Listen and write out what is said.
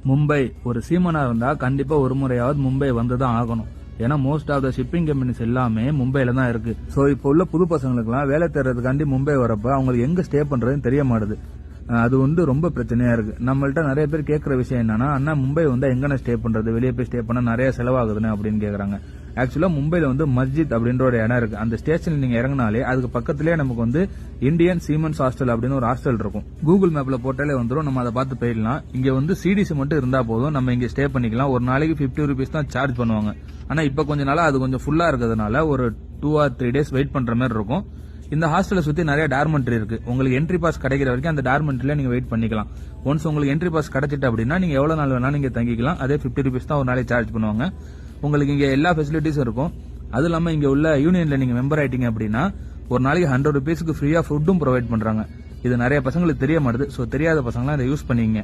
மும்பை ஒரு சீமனா இருந்தா கண்டிப்பா ஒரு முறையாவது மும்பை வந்துதான் ஆகணும். ஏன்னா most of the shipping companies எல்லாமே மும்பைல தான் இருக்கு. சோ இப்போ உள்ள புது பசங்களுக்குலாம் வேலை தேடுறதுக்காண்டி மும்பை வரப்ப அவங்களுக்கு எங்க ஸ்டே பண்றதுன்னு தெரிய மாட்டுது. அது ரொம்ப பிரச்சனையா இருக்கு. நம்மள்ட்ட நிறைய பேர் கேட்கற விஷயம் என்னன்னா, அண்ணா மும்பை வந்தா எங்கன ஸ்டே பண்றது, வெளியே போய் ஸ்டே பண்ணா நிறைய செலவாகுதுன்னு அப்படின்னு கேக்குறாங்க. ஆக்சுவலா மும்பைல மஸ்ஜித் அப்படின்ற ஒரு இடம் இருக்கு. அந்த ஸ்டேஷன்ல நீங்க இறங்கினாலே அதுக்கு பக்கத்திலேயே நமக்கு இந்தியன் சீமென்ஸ் ஹாஸ்டல் அப்படின்னு ஒரு ஹாஸ்டல் இருக்கும். கூகுள் மேப்ல போட்டாலே வந்துடும். நம்ம அதை பார்த்து போயிடலாம். இங்க சிடிசி மட்டும் இருந்தா போதும், நம்ம இங்க ஸ்டே பண்ணிக்கலாம். ஒரு நாளைக்கு 50 rupees தான் சார்ஜ் பண்ணுவாங்க. ஆனா இப்ப கொஞ்ச நாளா அது கொஞ்சம் ஃபுல்லா இருக்கிறதுனால ஒரு 2 or 3 days வெயிட் பண்ற மாதிரி இருக்கும். இந்த ஹாஸ்டலை சுத்தி நிறைய டார்மெண்ட்ரி இருக்கு. உங்களுக்கு என்ட்ரி பாஸ் கிடைக்கிற வரைக்கும் அந்த டார்மெண்ட்ரியில நீங்க வெயிட் பண்ணிக்கலாம். ஒன்ஸ் உங்களுக்கு என்ட்ரி பாஸ் கிடைச்சிட்டு அப்படின்னா நீங்க எவ்வளவு நாள் வேணாலும் நீங்க தங்கிக்கலாம். அதே 50 rupees தான் ஒரு நாளைக்கு சார்ஜ் பண்ணுவாங்க. உங்களுக்கு இங்க எல்லா ஃபெசிலிட்டிஸும் இருக்கும். அது இல்லாம இங்க உள்ள யூனியன்ல நீங்க மெம்பர் ஆயிட்டீங்க அப்படின்னா ஒரு நாளைக்கு 100 rupeesக்கு ஃப்ரீயா ஃபுட்டும் ப்ரொவைட் பண்றாங்க. இது நிறைய பசங்களுக்கு தெரிய மாட்டுது. சோ தெரியாத பசங்களாம் இதை யூஸ் பண்ணீங்க.